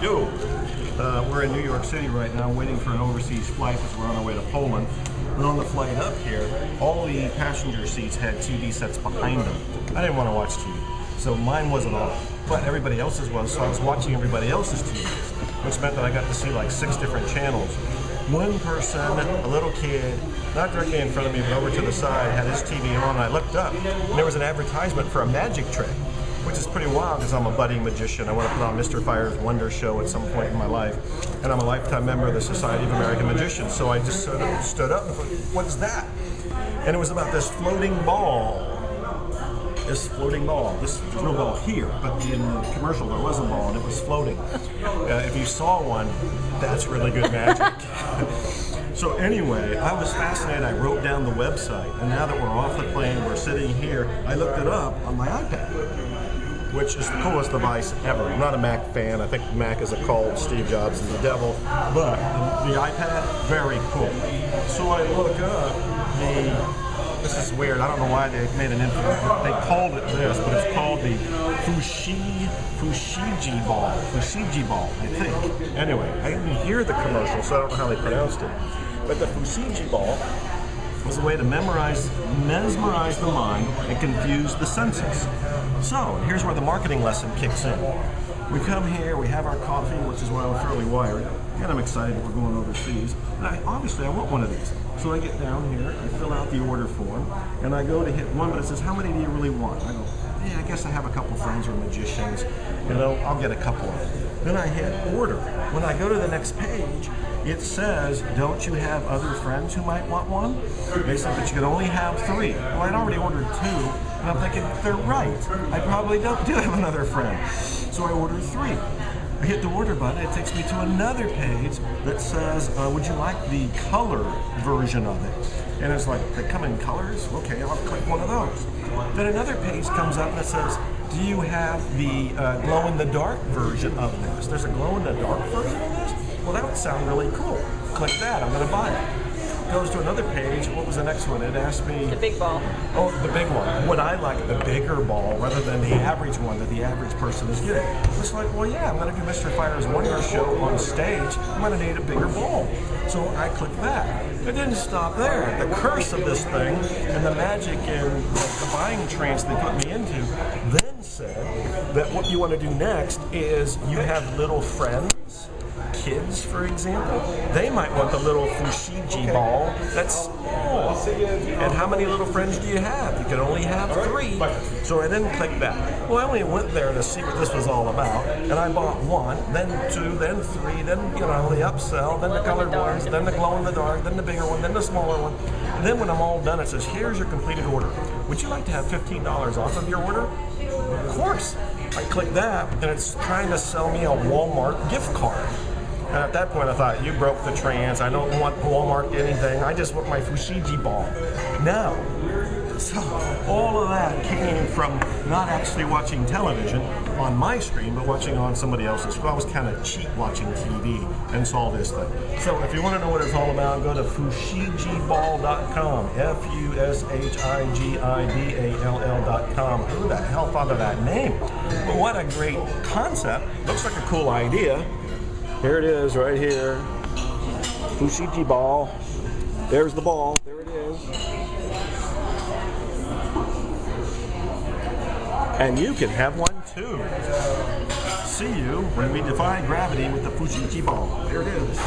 Yo, we're in New York City right now waiting for an overseas flight because we're on our way to Poland. And on the flight up here, all the passenger seats had TV sets behind them. I didn't want to watch TV, so mine wasn't on, but everybody else's was, so I was watching everybody else's TVs, which meant that I got to see like 6 different channels. One person, a little kid, not directly in front of me, but over to the side, had his TV on, and I looked up, and there was an advertisement for a magic trick, which is pretty wild because I'm a budding magician. I want to put on Mr. Fire's Wonder Show at some point in my life, and I'm a lifetime member of the Society of American Magicians, so I just sort of stood up and thought, what's that? And it was about this floating ball. This floating ball. This real ball here, but in the commercial there was a ball and it was floating. If you saw one, that's really good magic. So anyway, I was fascinated. I wrote down the website, and now that we're off the plane, we're sitting here, I looked it up on my iPad, which is the coolest device ever. I'm not a Mac fan. I think Mac is a cult. Steve Jobs is the devil. But the iPad, very cool. So I look up this is weird. I don't know why they made an they called it this, but it's called the fushigiball, I think. Anyway, I didn't hear the commercial, so I don't know how they pronounced it. But the fushigiball was a way to mesmerize the mind and confuse the senses. So here's where the marketing lesson kicks in. We come here, we have our coffee, which is why I'm fairly wired, and I'm excited we're going overseas. And obviously I want one of these. So I get down here, I fill out the order form, and I go to hit one, but it says, how many do you really want? I go, yeah, I guess I have a couple friends who are magicians, I'll get a couple of them. Then I hit order. When I go to the next page, it says, don't you have other friends who might want one? They said, but you can only have 3. Well, I'd already ordered 2, and I'm thinking, they're right. I probably do have another friend. So I ordered 3. I hit the order button, it takes me to another page that says, would you like the color version of it? And it's like, they come in colors? Okay, I'll click one of those. Then another page comes up and it says, do you have the glow-in-the-dark version of this? There's a glow-in-the-dark version of this? Well, that would sound really cool. Click that, I'm going to buy it. Goes to another page. What was the next one? It asked me... The big ball. Oh, the big one. Would I like the bigger ball rather than the average one that the average person is getting? It's like, well, yeah, I'm going to do Mr. Fire's Wonder Show on stage. I'm going to need a bigger ball. So I clicked that. It didn't stop there. The curse of this thing and the magic and the buying trance they put me into then said that what you want to do next is you have little friends, kids, for example, they might want the little fushigiball that's small. And how many little friends do you have? You can only have 3. So I then clicked that. Well, I only went there to see what this was all about, and I bought 1, then 2, then 3, then the upsell, then the colored ones, then the glow-in-the-dark, then the bigger one, then the smaller one. And then when I'm all done, it says, here's your completed order. Would you like to have $15 off of your order? Of course. I click that, and it's trying to sell me a Walmart gift card. And at that point, I thought, you broke the trance. I don't want Walmart anything. I just want my fushigiball. No. So all of that came from not actually watching television on my screen, but watching on somebody else's. So I was kind of cheap watching TV and saw this thing. So if you want to know what it's all about, go to fushigiball.com. fushigiball.com. Who the hell thought of that name? But what a great concept. Looks like a cool idea. Here it is, right here. Fushigiball. There's the ball. There it is. And you can have one too. See you when we defy gravity with the fushigiball. There it is.